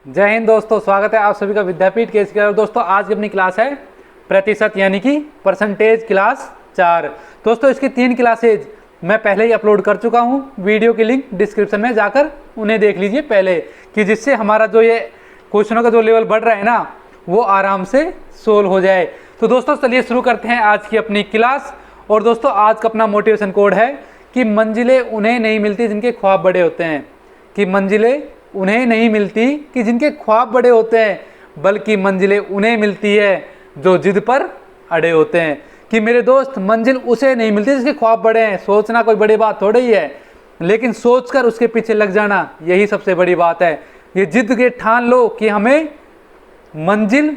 जय हिंद दोस्तों, स्वागत है आप सभी का विद्यापीठ के इसके। दोस्तों आज की अपनी क्लास है प्रतिशत यानी कि परसेंटेज क्लास 4। दोस्तों इसकी 3 क्लासेज मैं पहले ही अपलोड कर चुका हूं। वीडियो की लिंक डिस्क्रिप्शन में जाकर उन्हें देख लीजिए पहले, कि जिससे हमारा जो ये क्वेश्चनों का जो लेवल बढ़ रहा है ना, वो आराम से सोल्व हो जाए। तो दोस्तों चलिए शुरू करते हैं आज की अपनी क्लास। और दोस्तों आज का अपना मोटिवेशन कोड है कि मंजिलें उन्हें नहीं मिलती जिनके ख्वाब बड़े होते हैं। कि मंजिलें उन्हें नहीं मिलती कि जिनके ख्वाब बड़े होते हैं, बल्कि मंजिलें उन्हें मिलती है जो जिद पर अड़े होते हैं। कि मेरे दोस्त, मंजिल उसे नहीं मिलती जिसके ख्वाब बड़े हैं। सोचना कोई बड़ी बात थोड़ी ही है, लेकिन सोचकर उसके पीछे लग जाना यही सबसे बड़ी बात है। ये जिद के ठान लो कि हमें मंजिल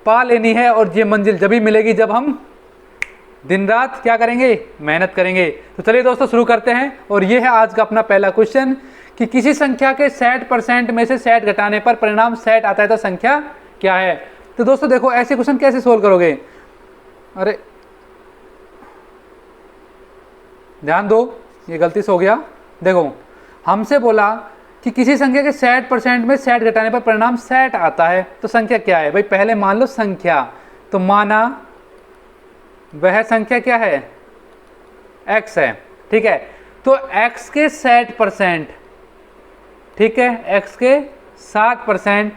पा लेनी है, और ये मंजिल जब भी मिलेगी जब हम दिन रात क्या करेंगे, मेहनत करेंगे। तो चलिए दोस्तों शुरू करते हैं। और ये है आज का अपना पहला क्वेश्चन कि किसी संख्या के 60% में से 60 घटाने पर परिणाम 60 आता है तो संख्या क्या है। तो दोस्तों देखो, ऐसे क्वेश्चन कैसे सोल्व करोगे। अरे ध्यान दो, ये गलती से हो गया। देखो हमसे बोला कि किसी संख्या के 60% में 60 घटाने पर परिणाम 60 आता है तो संख्या क्या है। भाई पहले मान लो संख्या, तो माना वह संख्या क्या है, x है। ठीक है, तो x के 60%, ठीक है, x के 60%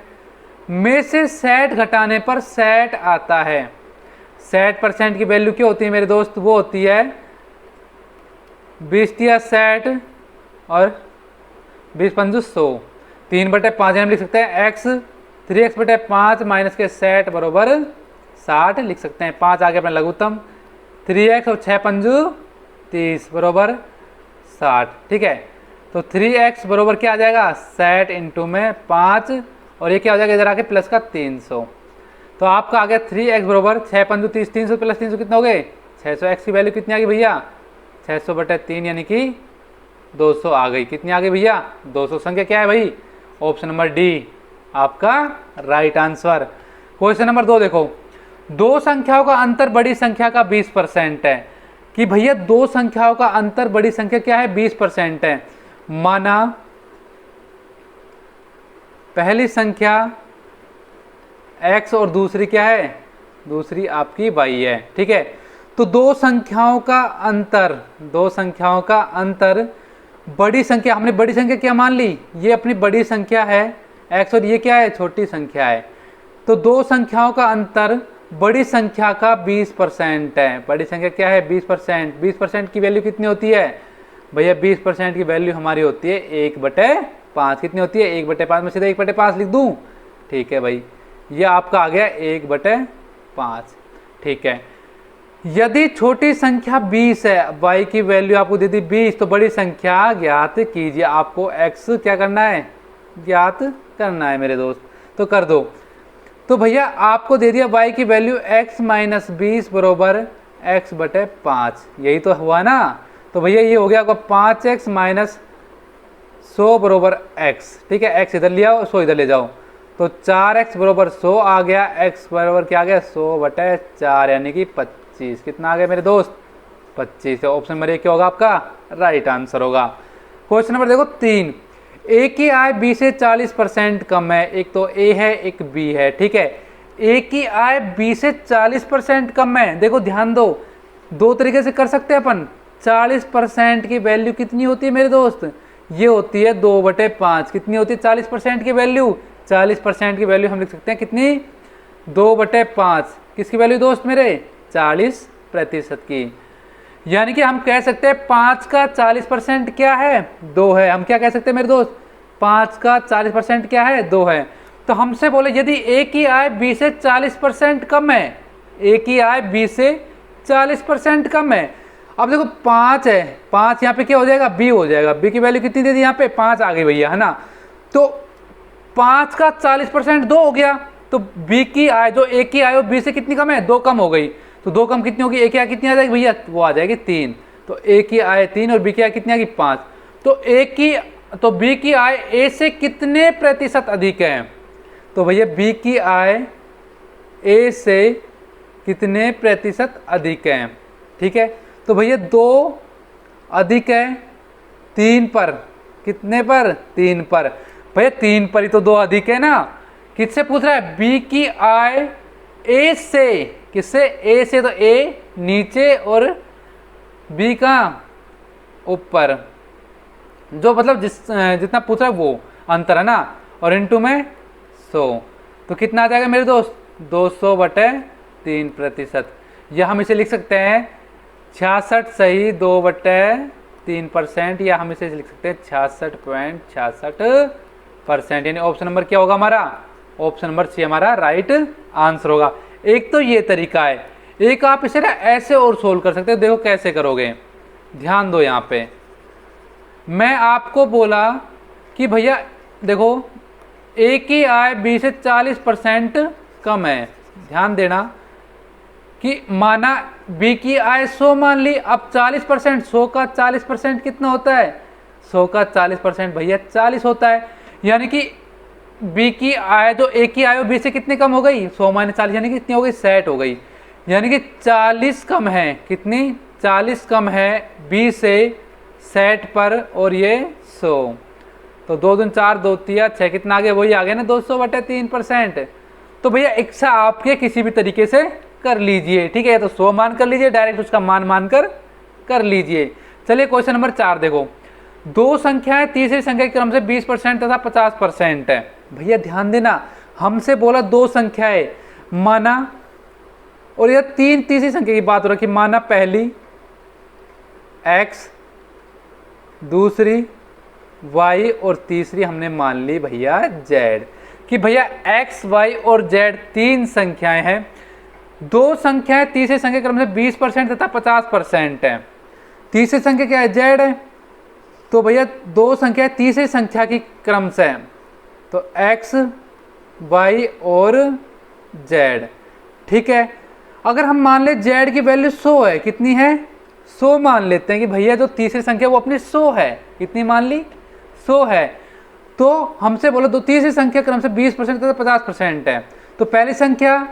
में से 60 घटाने पर 60 आता है। 60% की वैल्यू क्या होती है मेरे दोस्त, वो होती है 20 या 60 और 20 पंजू 100। 3/5 हम लिख सकते हैं x, 3x/5 माइनस के 60 बरोबर 60 लिख सकते हैं। 5 आगे अपना लघुत्तम, 3x और 6 पंजू 30 बरोबर 60। ठीक है, तो 3x बरोबर क्या आ जाएगा, 60 इंटू में 5, और ये क्या हो जाएगा इधर आके प्लस का 300। तो आपका आ गया 3x बरोबर 6 पंजू 30, 300 प्लस 300 कितना हो गए 600। x की वैल्यू कितनी आ गई भैया, 600/3 यानी कि 200 आ गई। कितनी आ गई भैया, 200। संख्या क्या है भाई, ऑप्शन नंबर डी आपका राइट आंसर। क्वेश्चन नंबर 2 देखो, दो संख्याओं का अंतर बड़ी संख्या का 20% है। कि भैया दो संख्याओं का अंतर बड़ी संख्या क्या है, 20% है। माना पहली संख्या x और दूसरी क्या है, दूसरी आपकी y है। ठीक है, तो दो संख्याओं का अंतर बड़ी संख्या, हमने बड़ी संख्या क्या मान ली, ये अपनी बड़ी संख्या है x और ये क्या है, छोटी संख्या है। तो दो संख्याओं का अंतर बड़ी संख्या का 20% है। बड़ी संख्या क्या है, 20%। 20% की वैल्यू कितनी होती है भैया, 20% की वैल्यू हमारी होती है 1/5। कितनी होती है, 1/5 में सीधे 1/5 लिख दूं। ठीक है भाई, ये आपका आ गया 1/5। ठीक है, यदि छोटी संख्या 20 है, y की वैल्यू आपको दे दी 20, तो बड़ी संख्या ज्ञात कीजिए। आपको x क्या करना है, ज्ञात करना है मेरे दोस्त, तो कर दो। तो भैया आपको दे दिया y की वैल्यू x माइनस 20 बरोबर x/5, यही तो हुआ ना। तो भैया ये हो गया आपका 5x माइनस 100 बरोबर x। ठीक है, x इधर ले आओ, 100 इधर ले जाओ, तो 4x बरोबर 100 आ गया। x बराबर क्या आ गया, 100/4 यानी कि 25। कितना आ गया मेरे दोस्त, 25। ऑप्शन नंबर ए क्या होगा आपका राइट आंसर होगा। क्वेश्चन नंबर देखो 3, ए की आय b से 40% कम है। एक तो a है, एक b है। ठीक है, a की आय b से 40% कम है। देखो ध्यान दो, दो तरीके से कर सकते हैं अपन। 40% की वैल्यू कितनी होती है मेरे दोस्त, ये होती है 2/5। कितनी होती है 40% की वैल्यू, 40% की वैल्यू हम लिख सकते हैं कितनी, 2/5। किसकी वैल्यू दोस्त मेरे, 40% की। यानी कि हम कह सकते हैं 5 का 40% क्या है, 2 है। हम क्या कह सकते हैं मेरे दोस्त, 5 का 40% क्या है, 2 है। तो हमसे बोले यदि a की आय b से 40% कम है, a की आय b से 40% कम है। अब देखो 5 है, 5 यहाँ पे क्या हो जाएगा, b हो जाएगा। b की वैल्यू कितनी दे दी यहाँ पे, 5 आ गई भैया, है ना। तो 5 का 40% 2 हो गया। तो b की आय, जो a की आय b से कितनी कम है, 2 कम हो गई। तो 2 कम कितनी होगी, a की आय कितनी आ जाएगी भैया, वो आ जाएगी 3। तो a की आय 3 और b की आय कितनी आ गई, 5। तो b की आय a से कितने प्रतिशत अधिक है। तो भैया b की आय a से कितने प्रतिशत अधिक है। ठीक है, तो भैया 2 अधिक है 3 पर, कितने पर, 3 पर। भैया 3 पर ही तो 2 अधिक है ना। किससे पूछ रहा है? बी की आय ए से। किससे? ए से, तो ए नीचे और बी का ऊपर, जो मतलब जितना पूछ रहा है वो अंतर है ना, और इनटू में 100, तो कितना आ जाएगा मेरे दोस्त? 200/3%। या हम इसे लिख सकते हैं 66 सही 2/3%, या हम इसे लिख सकते हैं 66.66%। यानी ऑप्शन नंबर क्या होगा हमारा? ऑप्शन नंबर सी हमारा राइट आंसर होगा। एक तो ये तरीका है, एक आप इसे ना ऐसे और सोल्व कर सकते हो। देखो कैसे करोगे, ध्यान दो। यहाँ पे मैं आपको बोला कि भैया देखो ए की आय बी से 40% कम है। ध्यान देना कि माना बी की आय 100 मान ली, अब 40%, 100 का 40% कितना होता है? 100 का 40% भैया 40 होता है। यानी कि बी की आय, जो ए की आय बी से कितनी कम हो गई? 100 - 40, यानी कि कितनी हो गई? 60 हो गई। यानी कि 40 कम है। कितनी? 40 कम है बी से 60 पर, और ये 100। तो 2 दूनी 4, 2 तिया 6, कितना आ गया? वही आ गया ना 200/3%। तो भैया इच्छा आपके किसी भी तरीके से कर लीजिए, ठीक है? तो 100 मान कर लीजिए, डायरेक्ट उसका मान मानकर कर लीजिए। चलिए क्वेश्चन नंबर 4 देखो। दो संख्याएं तीसरी संख्या के क्रम से 20% तथा 50% है। भैया ध्यान देना, हमसे बोला दो संख्याएं माना, और यह तीसरी संख्या की बात हो रही, माना पहली x, दूसरी y और तीसरी हमने मान ली भैया z। कि भैया x, y और z तीन संख्याएं हैं। दो संख्याएं तीसरी संख्या क्रम से 20% तथा 50% है। तीसरी संख्या क्या है? z है। तो भैया दो संख्या तीसरी संख्या की क्रम से है, तो x, y और z, ठीक है। अगर हम मान ले z की वैल्यू 100 है, कितनी है? 100 मान लेते हैं कि भैया जो तीसरी संख्या वो अपनी 100 है। कितनी मान ली? 100 है। तो हमसे बोलो दो तीसरी संख्या क्रम से 20% तथा 50% है। तो पहली संख्या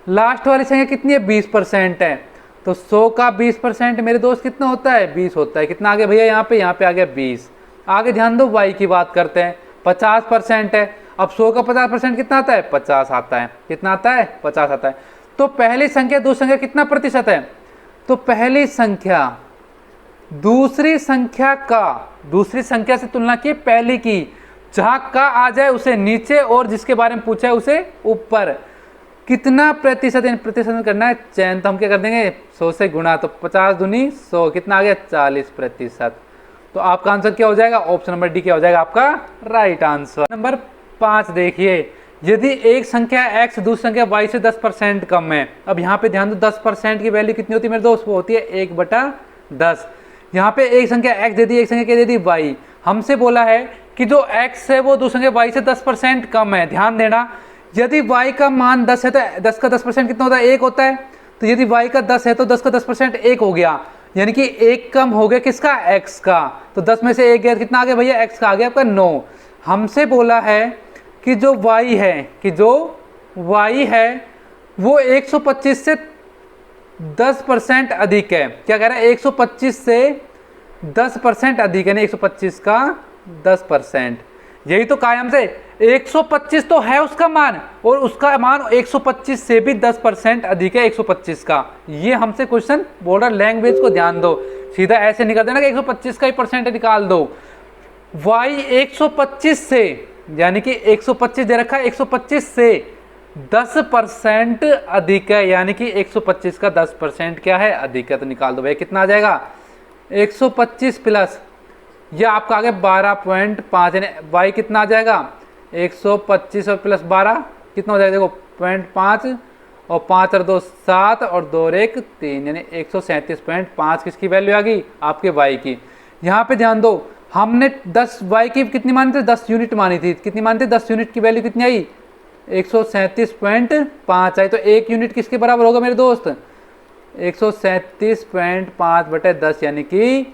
लास्ट वाली संख्या कितनी है? 20% है। तो 100 का 20% मेरे दोस्त कितना होता है? 20 होता है। कितना आ गया भैया? यहाँ पे आ गया 20। आगे ध्यान दो, y की बात करते हैं। 50% है। अब 100 का 50% कितना आता है? 50 आता है। कितना आता है? 50 आता है। तो पहली संख्या दूसरी संख्या कितना प्रतिशत है? तो पहली संख्या दूसरी संख्या से तुलना की पहली की। जहां का आ जाए उसे नीचे, और जिसके बारे में पूछा है उसे ऊपर। कितना प्रतिशत प्रतिशत करना है चयन, तो हम क्या कर देंगे? 100 से गुणा, तो 50 दूनी 100, कितना आ गया? 40%। तो आपका आंसर क्या हो जाएगा? ऑप्शन नंबर डी क्या हो जाएगा आपका राइट आंसर। नंबर 5 देखिए, यदि एक संख्या x दूसरी संख्या y से 10% कम है। अब यहाँ पे ध्यान दो, 10% की वैल्यू कितनी होती है मेरे दोस्त? वो होती है 1/10। यहाँ पे एक संख्या x दे दी, एक संख्या क्या दे दी? y। हमसे बोला है कि जो x है वो दूसरी संख्या y से 10% कम है। ध्यान देना, यदि y का मान 10 है तो 10 का 10% कितना होता है? 1 होता है। तो यदि y का 10 है तो 10 का 10% 1 हो गया, यानी कि 1 कम हो गया किसका? x का। तो 10 में से 1 गया, कितना आ गया भैया? x का आ गया आपका 9। हमसे बोला है कि जो y है वो 125 से 10% अधिक है। क्या कह रहा है? 125 से 10% अधिक है, 125 का 10%। यही तो कहा हमसे, 125 तो है उसका मान, और उसका मान 125 से भी 10% अधिक है 125 का। ये हमसे क्वेश्चन बोल रहा, लैंग्वेज को ध्यान दो। सीधा ऐसे निकल देना कि 125 का ही परसेंट निकाल दो। y 125 से, यानी कि 125 दे रखा है, 125 से 10% अधिक है, यानी कि 125 का 10% क्या है? अधिक है। तो निकाल दो भैया, कितना आ जाएगा? 125 प्लस ये आपका आ गया 12.5, यानी y कितना आ जाएगा? 125 और प्लस 12 कितना हो जाएगा? देखो 0.5 और 5 और 2 7 और 2 और 1 3, यानी 137.5 किसकी वैल्यू आ गई? आपके y की। यहाँ पे ध्यान दो, हमने 10 y की कितनी मानी थी? 10 यूनिट मानी थी। कितनी मानी थी? 10 यूनिट की वैल्यू कितनी आई? 137.5 आई। तो 1 यूनिट किसके बराबर होगा मेरे दोस्त? 137.5/10, यानी कि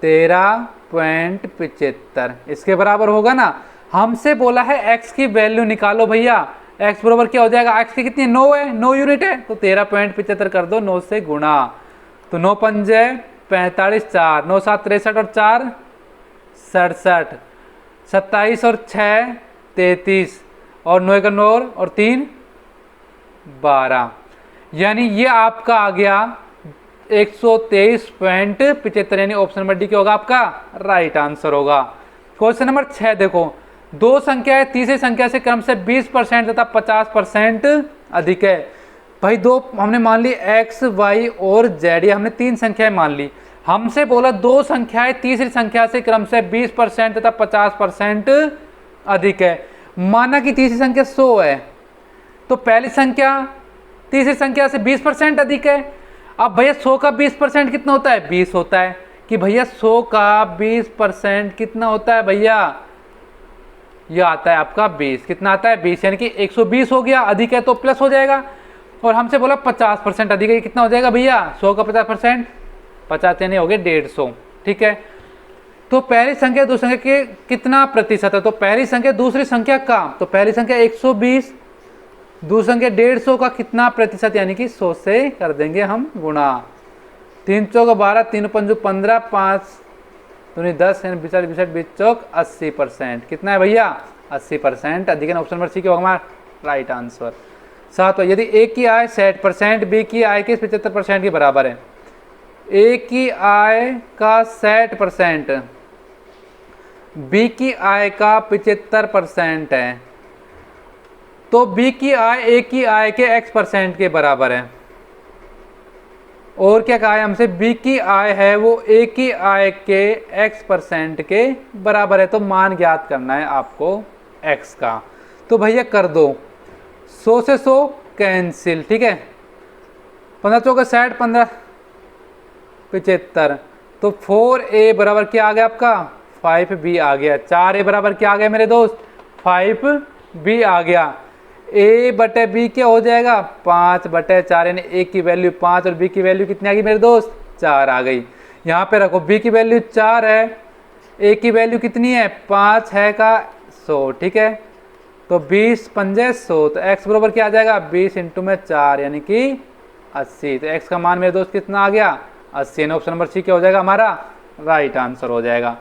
13.75 इसके बराबर होगा ना। हमसे बोला है x की वैल्यू निकालो भैया। x बराबर क्या हो जाएगा? x की कितनी? 9 है, 9 यूनिट है, तो 13.75 कर दो 9 से गुणा। तो 9 पंजे 45, 4 9 7 63 और 4 67, 27 और 6 33 और 9 का 9 और 3 12, यानी ये आपका आ गया 123.75, यानी ऑप्शन नंबर डी क्या होगा आपका राइट आंसर होगा। क्वेश्चन नंबर 6 देखो, दो संख्याएं तीसरी संख्या से क्रम से 20% तथा 50% अधिक है। भाई दो हमने मान ली x, y और z, ये हमने तीन संख्याएं मान ली। हमसे बोला दो संख्याएं तीसरी संख्या से क्रम से 20% तथा 50% अधिक है। माना कि तीसरी संख्या 100 है, तो पहली संख्या तीसरी संख्या से 20% अधिक है। अब भैया 100 का 20% कितना होता है? 20 होता है। कि भैया 100 का 20% कितना होता है भैया? यह आता है आपका 20। कितना आता है? 20, यानी कि 120 हो गया। अधिक है तो प्लस हो जाएगा। और हमसे बोला 50% अधिक है, कितना हो जाएगा भैया? 100 का 50%, 50 यानी हो गए 150। ठीक है, तो पहली संख्या दूसरी संख्या के कितना प्रतिशत है? तो पहली संख्या दूसरी संख्या का, तो पहली संख्या 120, दूसरी संख्या 150 का कितना प्रतिशत? यानी कि 100 से कर देंगे हम गुणा। 3 चौक 12, 3 पंजू 15, 5 दूनी 10, यानी 20 20 20 चौक 80%। कितना है भैया? 80% अधिक है। ऑप्शन नंबर सी क्या होगा हमारा राइट आंसर। 7, यदि ए की आय 60% बी की आय के 75% के बराबर है, ए की आय का 60% बी की आय का 75% है, तो बी की आय ए की आय के x% के बराबर है। और क्या कहा है हमसे? बी की आय है वो ए की आय के x% के बराबर है। तो मान ज्ञात करना है आपको x का। तो भैया कर दो, 100 से 100 कैंसिल। ठीक है, 15 चौका 60, 15 75, तो 4a बराबर क्या आ गया आपका? 5b आ गया। 4a बराबर क्या आ गया मेरे दोस्त? 5b आ गया। a बटे b क्या हो जाएगा? 5 बटे 4, यानी a की वैल्यू 5 और b की वैल्यू कितनी आ गई मेरे दोस्त? 4 आ गई। यहाँ पे रखो, b की वैल्यू 4 है, a की वैल्यू कितनी है? 5 है का 100। ठीक है, तो 20 पंजे 100, तो x बराबर क्या आ जाएगा? 20 इंटू में 4 यानी कि 80। तो x का मान मेरे दोस्त कितना आ गया? 80। ऑप्शन नंबर सी क्या हो जाएगा हमारा राइट आंसर हो जाएगा।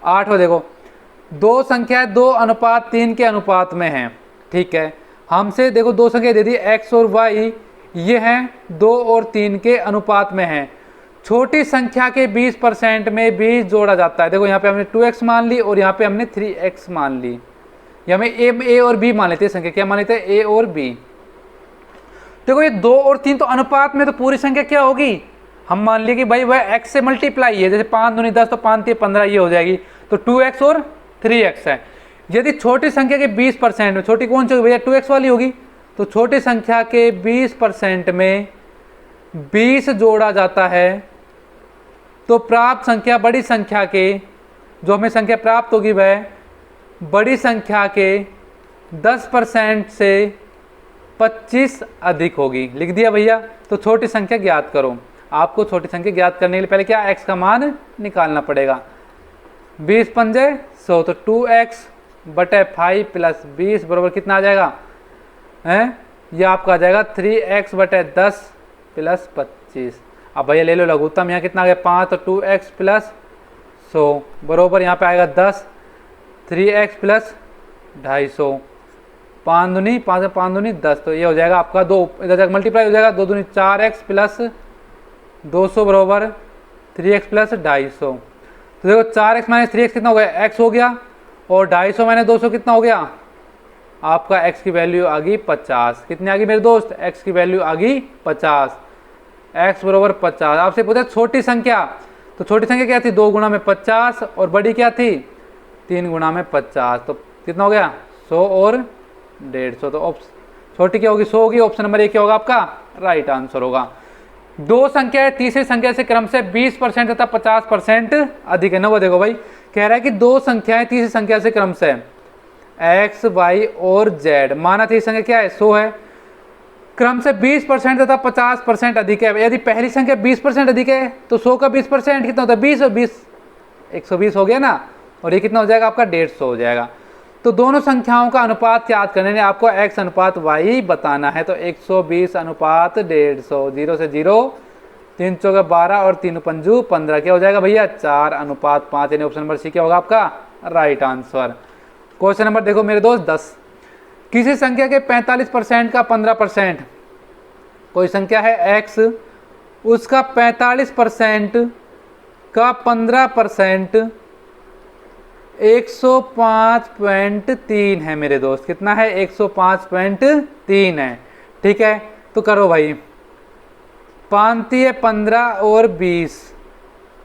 8 देखो, दो संख्या 2:3 के अनुपात में है। ठीक है, हमसे देखो दो संख्या दे दी x और y, ये हैं 2 और 3 के अनुपात में हैं। छोटी संख्या के 20% में 20 जोड़ा जाता है। देखो यहाँ पे हमने 2x मान ली और यहाँ पे हमने 3x मान ली। या हमें a और b मान लेते हैं संख्या। क्या मान लेते हैं? a और b। देखो ये 2 और 3 तो अनुपात में, तो पूरी संख्या क्या होगी? हम मान लिए कि भाई वह x से मल्टीप्लाई है। जैसे 5 दूनी 10, तो 5 3 15, ये हो जाएगी। तो 2x और 3x है। यदि छोटी संख्या के 20% में, छोटी कौन सी होगी भैया? 2x वाली होगी। तो छोटी संख्या के 20% में 20 जोड़ा जाता है, तो प्राप्त संख्या बड़ी संख्या के, जो हमें संख्या प्राप्त होगी वह बड़ी संख्या के 10% से 25 अधिक होगी। लिख दिया भैया। तो छोटी संख्या ज्ञात करो। आपको छोटी संख्या ज्ञात करने के लिए पहले क्या? x का मान निकालना पड़ेगा। 20 पंजे 100, तो 2x बटे 5 प्लस 20 बराबर कितना आ जाएगा? यह आपका आ जाएगा 3x बटे 10 प्लस 25। अब भैया ले लो लघुत्तम, यहाँ कितना आ गया? 5, तो 2x प्लस 100 बराबर यहाँ पे आएगा 10, 3x प्लस 250, 5 दूनी 5 5 दूनी 10, तो ये हो जाएगा आपका 2, इधर जाकर मल्टीप्लाई हो जाएगा। 2 दूनी 4x प्लस 200 बराबर 3x प्लस 250। तो देखो 4x माइनस 3x कितना हो गया? x हो गया। और 250 माइनस 200 कितना हो गया? आपका x की वैल्यू आ गई 50। कितनी आ गई मेरे दोस्त? x की वैल्यू आ गई 50। x बराबर 50। आपसे पूछा छोटी संख्या, तो छोटी संख्या क्या थी? 2 गुणा में 50, और बड़ी क्या थी? 3 गुणा में 50। तो कितना हो गया? 100 और 150। तो छोटी क्या होगी? 100 होगी। ऑप्शन नंबर ए क्या होगा आपका राइट आंसर होगा। दो संख्याएं तीसरी संख्या से क्रम से 20% तथा 50% अधिक है। ना वो देखो भाई, कह रहा है कि दो संख्याएं तीसरी संख्या से क्रम से x, y और z, माना तीसरी संख्या क्या है? 100 है, क्रम से 20% तथा 50% अधिक है। यदि पहली संख्या 20% अधिक है, तो 100 का 20% कितना होता है? 20 और 20 120 हो गया ना। और ये कितना हो जाएगा आपका? 150 हो जाएगा। तो दोनों संख्याओं का अनुपात याद करने में आपको x अनुपात y बताना है। तो 120 अनुपात 150, 0 से 0, 3 चौके 12 और 3 पंजू 15, क्या हो जाएगा भैया? 4 अनुपात 5, यानी ऑप्शन नंबर सी क्या होगा आपका राइट आंसर। क्वेश्चन नंबर देखो मेरे दोस्त 10, किसी संख्या के 45% का 15%, कोई संख्या है x, उसका 45% का 15% 105.3 है मेरे दोस्त। कितना है? 105.3 है। ठीक है, तो करो भाई, पांती है 15 और 20,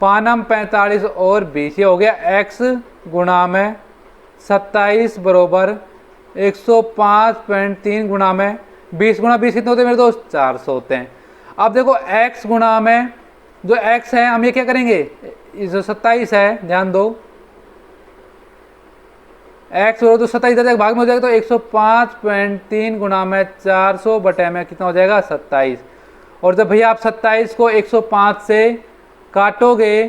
पानम 45 और 20, ये हो गया x गुणा में 27 बरोबर 105.3 गुणा में 20 गुणा 20 कितने होते हैं मेरे दोस्त? 400 होते हैं। अब देखो x गुणा में जो x है, हम ये क्या करेंगे, जो 27 है, ध्यान दो, x बरोबर तो 27 इधर भाग में हो जाएगा, तो 105.3 गुणा में 400 बटे में कितना हो जाएगा? 27। और जब भैया आप 27 को 105 से काटोगे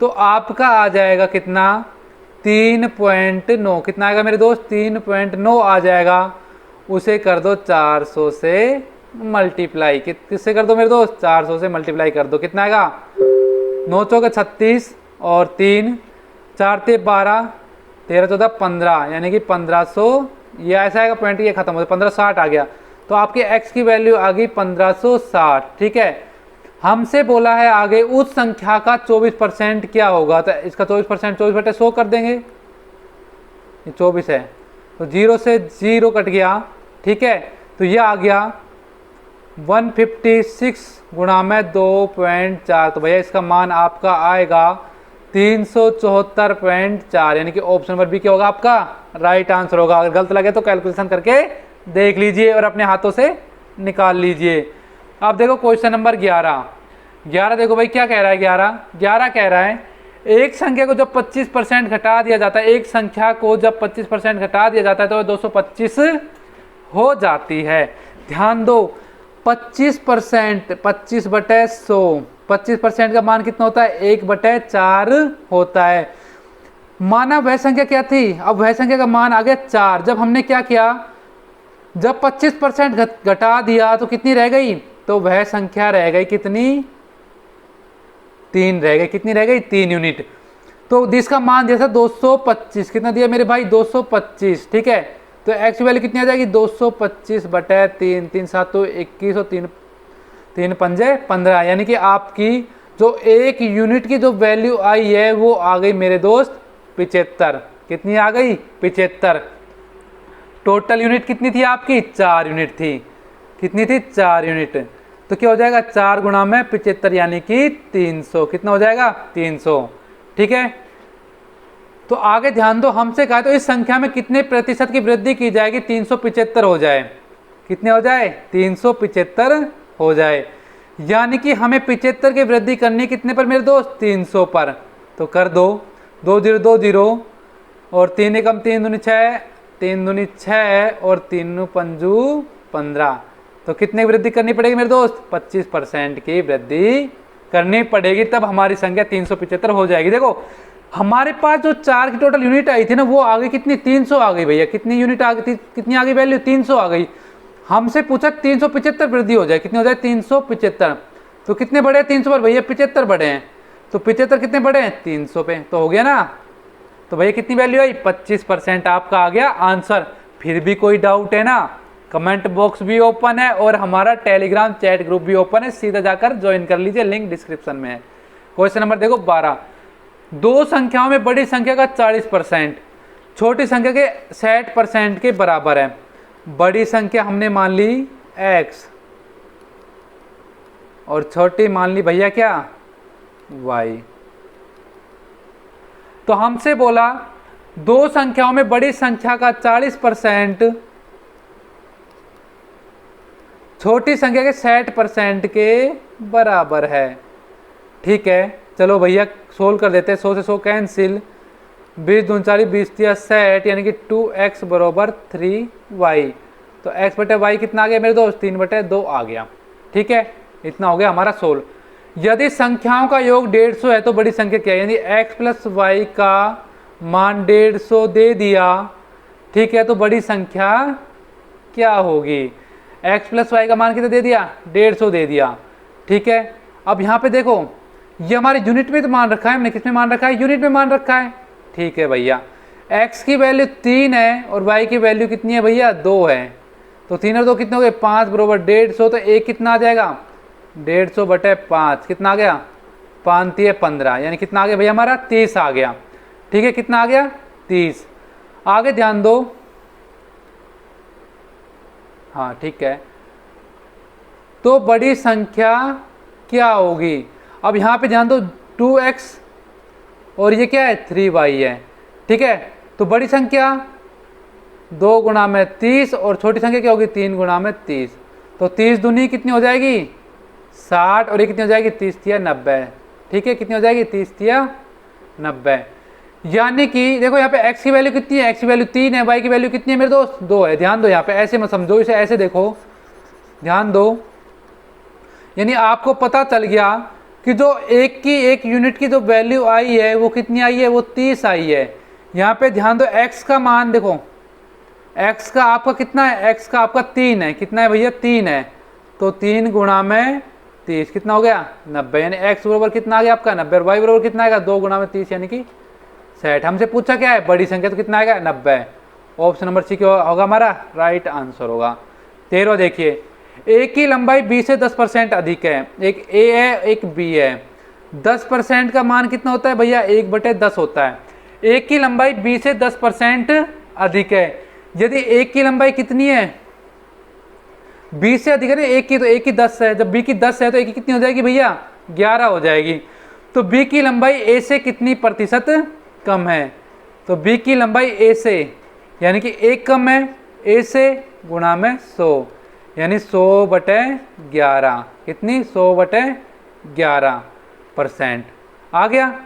तो आपका आ जाएगा कितना? 3.9। कितना आएगा मेरे दोस्त? 3.9 आ जाएगा। उसे कर दो 400 से मल्टीप्लाई। किससे कर दो मेरे दोस्त? 400 से मल्टीप्लाई कर दो। कितना आएगा? 9 चौके 36 और 3 4 ते 12, 13 14 15, यानी कि 1500। ये ऐसा आएगा, पॉइंट ये खत्म हो गया, 1560 आ गया। तो आपके x की वैल्यू आ गई 1560। ठीक है, हमसे बोला है आगे उस संख्या का 24% क्या होगा, तो इसका 24% 24 बटे 100 कर देंगे। ये 24 है तो 0 से 0 कट गया। ठीक है, तो ये आ गया 156 गुणा में 2.4, तो भैया इसका मान आपका आएगा 374.4, यानी कि ऑप्शन नंबर बी क्या होगा आपका? राइट आंसर होगा। अगर गलत लगे तो कैलकुलेशन करके देख लीजिए और अपने हाथों से निकाल लीजिए। अब देखो क्वेश्चन नंबर 11 देखो भाई क्या कह रहा है। 11 कह रहा है एक संख्या को जब 25% घटा दिया जाता है, एक संख्या को जब 25% घटा दिया जाता है तो 225 हो जाती है। ध्यान दो, 25%, 25 बटे 100, 25% का मान कितना होता है? 1/4 होता है। माना वह संख्या क्या थी? अब वह संख्या का मान आ गया 4। जब हमने क्या किया, जब 25% घटा दिया तो कितनी रह गई? तो वह संख्या रह गई कितनी? 3 रह गई। कितनी रह गई? 3 यूनिट। तो जिसका मान जैसा 225, कितना दिया मेरे भाई? 225। ठीक है, तो x की वैल्यू कितनी आ जाएगी? 225 बटे 3, 3 7 21 और 3 पंजे 15, यानी कि आपकी जो एक यूनिट की जो वैल्यू आई है वो आ गई मेरे दोस्त 75। कितनी आ गई? 75। टोटल यूनिट कितनी थी आपकी? 4 यूनिट थी। कितनी थी? 4 यूनिट। तो क्या हो जाएगा? 4 गुणा में 75, यानी कि 300। कितना हो जाएगा? 300। ठीक है, तो आगे ध्यान दो, हमसे कहा तो इस संख्या में कितने प्रतिशत की वृद्धि की जाएगी 375 हो जाए? कितने हो जाए? 375 हो जाए। यानी कि हमें 75 की वृद्धि करनी कितने पर मेरे दोस्त? 300 पर। तो कर दो, 2 0 2 0 और 3 एकम 3 दूनी 6, 3 दूनी 6 और 3 पंजू 15। तो कितने की वृद्धि करनी पड़ेगी मेरे दोस्त? 25% की वृद्धि करनी पड़ेगी, तब हमारी संख्या 375 हो जाएगी। देखो हमारे पास जो 4 की टोटल यूनिट आई थी ना, वो आ गई कितनी? 300 आ गई भैया। कितनी यूनिट आ गई थी? कितनी आ गई वैल्यू? 300 आ गई। हमसे पूछा 375 वृद्धि हो जाए, कितनी हो जाए? 375। तो कितने बढ़े 300 पर भैया? 75 बढ़े हैं। तो 75 कितने बढ़े हैं? 300 पे। तो हो गया ना। तो भैया कितनी वैल्यू आई? 25% आपका आ गया आंसर। फिर भी कोई डाउट है ना? कमेंट बॉक्स भी ओपन है और हमारा टेलीग्राम चैट ग्रुप भी ओपन है, सीधा जाकर ज्वाइन कर लीजिए, लिंक डिस्क्रिप्शन में है। क्वेश्चन नंबर देखो 12, दो संख्याओं में बड़ी संख्या का 40% छोटी संख्या के 60% के बराबर है। बड़ी संख्या हमने मान ली x और छोटी मान ली भैया क्या? y। तो हमसे बोला दो संख्याओं में बड़ी संख्या का 40% छोटी संख्या के 60% के बराबर है। ठीक है, चलो भैया सोल्व कर देते हैं। 100 से 100 कैंसिल, 20 दूनी 40, 20 तिया 60, यानी कि 2x बराबर 3y। तो x बटे y कितना आ गया मेरे दोस्त? 3/2 आ गया। ठीक है, इतना हो गया हमारा सोल्व। यदि संख्याओं का योग 150 है तो बड़ी संख्या क्या है? यानी x प्लस y का मान 150 दे दिया। ठीक है, तो बड़ी संख्या क्या होगी? x प्लस वाई का मान कितना दे दिया? 150 दे दिया। ठीक है, अब यहाँ पे देखो ये हमारे यूनिट में तो मान रखा है, हमने किस में मान रखा है? यूनिट में मान रखा है। ठीक है भैया, x की वैल्यू 3 है और y की वैल्यू कितनी है भैया 2 है। तो 3 और 2 कितने हो गए 5 बरोबर 150। तो एक कितना आ जाएगा 150/5 कितना आ गया 5×3 = 15 यानी कितना आ गया भैया हमारा 30 आ गया। ठीक है कितना आ गया 30। आगे ध्यान दो, हाँ ठीक है। तो बड़ी संख्या क्या होगी, अब यहाँ पे ध्यान दो 2x और ये क्या है 3y है। ठीक है तो बड़ी संख्या 2 गुणा में 30 और छोटी संख्या क्या होगी 3 गुणा में 30। तो 30 दूनी कितनी हो जाएगी 60 और ये कितनी हो जाएगी 30×3 = 90। ठीक है कितनी हो जाएगी 30×3 = 90। यानी कि देखो यहाँ पे x की वैल्यू कितनी है, x की वैल्यू 3 है, y की वैल्यू कितनी है मेरे दोस्त 2 है। ध्यान दो यहाँ पे ऐसे मत समझो इसे, ऐसे देखो ध्यान दो। यानी आपको पता चल गया कि जो एक यूनिट की जो वैल्यू आई है वो कितनी आई है वो 30 आई है। यहाँ पे ध्यान दो x का मान देखो, x का आपका कितना है, x का आपका 3 है, कितना है भैया 3 है। तो 3 गुणा में 30 कितना हो गया 90। यानी x बराबर कितना आ गया आपका 90 और y बराबर कितना आएगा 2 गुणा में 30 यानी कि 60। हमसे पूछा क्या है बड़ी संख्या, तो कितना आएगा 90। ऑप्शन नंबर सी क्या होगा हमारा राइट आंसर होगा। 13 देखिए, ए की लंबाई बी से 10% अधिक है, एक ए है एक बी है। 10% का मान कितना होता है भैया 1/10 होता है। ए की लंबाई बी से 10% अधिक है। यदि ए की लंबाई कितनी है बी से अधिक है ना, ए की, तो ए की 10 है, जब बी की 10 है तो ए की कितनी हो जाएगी भैया 11 हो जाएगी। तो बी की लंबाई ए से कितनी प्रतिशत कम है, तो बी की लंबाई ए से यानी कि 1 कम है, ए से गुणा में 100 यानी 100/11 कितनी 100/11% आ गया।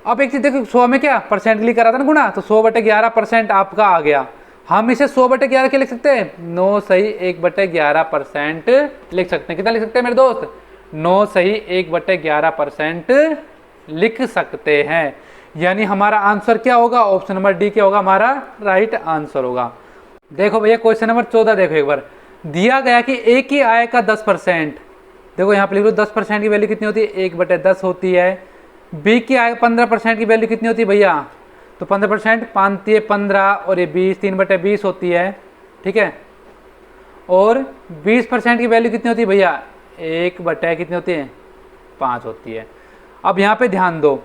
अब एक चीज देखो 100 में क्या परसेंट लिखा रहा था ना गुणा, तो 100/11% आपका आ गया। हम इसे 100/11 क्या लिख सकते हैं 9 सही 1/11% लिख सकते हैं। कितना लिख सकते हैं मेरे दोस्त 9 सही 1/11% लिख सकते हैं। यानी हमारा आंसर क्या होगा ऑप्शन नंबर डी क्या होगा हमारा राइट आंसर होगा। देखो भैया क्वेश्चन नंबर 14 देखो एक बार, दिया गया कि ए की आय का 10%, देखो यहाँ पे लिख लो 10% की वैल्यू कितनी होती है 1/10 होती है। बी की आय 15% की वैल्यू कितनी होती है भैया, तो 15% 5×3 = 15 और ये 20 3/20 होती है। ठीक है और 20% की वैल्यू कितनी होती है भैया 1/कितनी होती है 5 होती है। अब यहाँ पे ध्यान दो,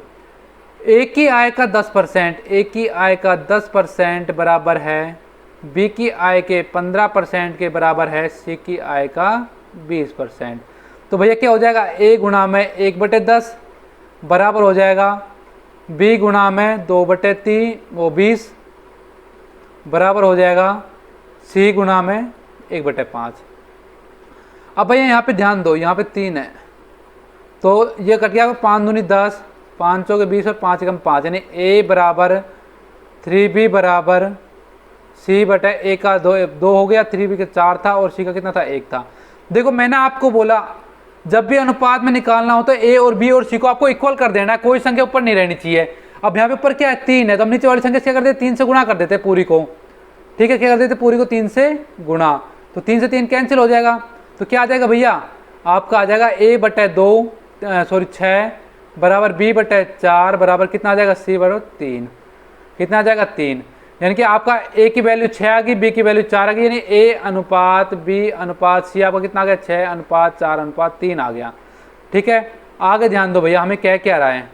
ए की आय का 10%, ए की आय का 10% बराबर है बी की आय के 15% के बराबर है सी की आय का 20%। तो भैया क्या हो जाएगा ए गुणा में 1/10 बराबर हो जाएगा बी गुणा में 2/3 वो 20 बराबर हो जाएगा सी गुणा में 1/5। अब भैया यहाँ पे ध्यान दो, यहाँ पे 3 है तो ये कट गया 5 दूनी 10, 5 चौके 20 और 5 एकम 5 यानी ए बराबर 3b बराबर c/a का 2 हो गया, 3b का 4 था और c का कितना था 1 था। देखो मैंने आपको बोला जब भी अनुपात में निकालना हो तो a और b और c को आपको इक्वल कर देना है, कोई संख्या ऊपर नहीं रहनी चाहिए। अब यहाँ पे ऊपर क्या है 3 है तो हम नीचे वाली संख्या क्या कर देते 3 से गुणा कर देते पूरी को। ठीक है क्या कर देते पूरी को 3 से गुणा, तो 3 से 3 कैंसिल हो जाएगा। तो क्या आ जाएगा भैया आपका आ जाएगा a/2 सॉरी 6 बराबर b/4 बराबर कितना आ जाएगा c/3 कितना आ जाएगा 3। यानी कि आपका a की वैल्यू 6 आ गई, b की वैल्यू 4 आ गई, यानी a/b/c आपका कितना आ गया 6/4/3 आ गया। ठीक है आगे ध्यान दो भैया हमें कह क्या रहा है,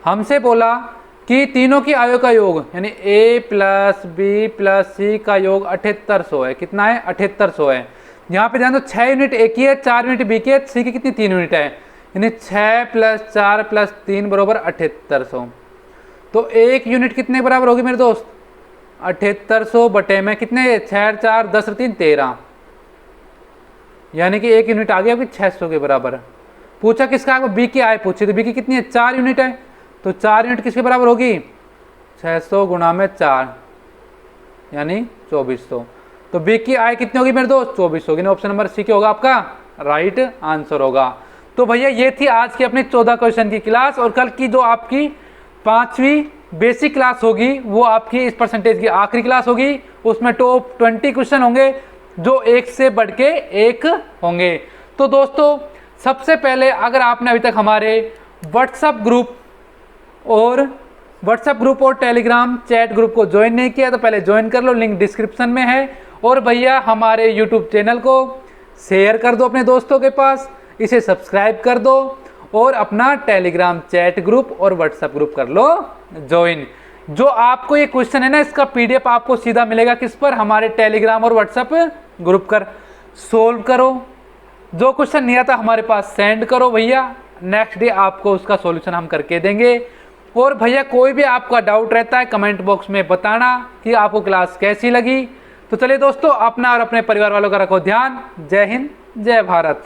हमसे बोला कि तीनों की आयों का योग यानी a + b + c का योग 7800 है। कितना है 7800 है। यहाँ पे ध्यान दो 6 यूनिट a की है, 4 यूनिट b की है, c की कितनी 3 यूनिट है, यानी 6 + 4 + 3 बराबर 7800। तो एक यूनिट कितने बराबर होगी मेरे दोस्त 7800 बटे में कितने 6 4 10 3 13 यानी कि एक यूनिट आ गई आपकी 600 के बराबर। पूछा किसका बी की आय पूछी, तो बी की कितनी है 4 यूनिट है, तो 4 यूनिट किसके बराबर होगी 600 गुणा में 4 यानी 2400। तो बी की आय कितनी होगी मेरे दोस्त 2400 होगी। ऑप्शन नंबर सी क्या होगा आपका राइट आंसर होगा। तो भैया ये थी आज की अपनी 14 क्वेश्चन की क्लास, और कल की जो आपकी 5वीं बेसिक क्लास होगी वो आपकी इस परसेंटेज की आखिरी क्लास होगी। उसमें टॉप 20 क्वेश्चन होंगे जो एक से बढ़ के एक होंगे। तो दोस्तों सबसे पहले अगर आपने अभी तक हमारे व्हाट्सएप ग्रुप और व्हाट्सएप ग्रुप और टेलीग्राम चैट ग्रुप को ज्वाइन नहीं किया तो पहले ज्वाइन कर लो, लिंक डिस्क्रिप्शन में है। और भैया हमारे यूट्यूब चैनल को शेयर कर दो अपने दोस्तों के पास, इसे सब्सक्राइब कर दो और अपना टेलीग्राम चैट ग्रुप और व्हाट्सएप ग्रुप कर लो ज्वाइन। जो आपको ये क्वेश्चन है ना, इसका पीडीएफ आपको सीधा मिलेगा किस पर, हमारे टेलीग्राम और व्हाट्सएप ग्रुप पर। सोल्व करो, जो क्वेश्चन नहीं आता हमारे पास सेंड करो भैया, नेक्स्ट डे आपको उसका सॉल्यूशन हम करके देंगे। और भैया कोई भी आपका डाउट रहता है कमेंट बॉक्स में बताना कि आपको क्लास कैसी लगी। तो चलिए दोस्तों, अपना और अपने परिवार वालों का रखो ध्यान। जय हिंद, जय भारत।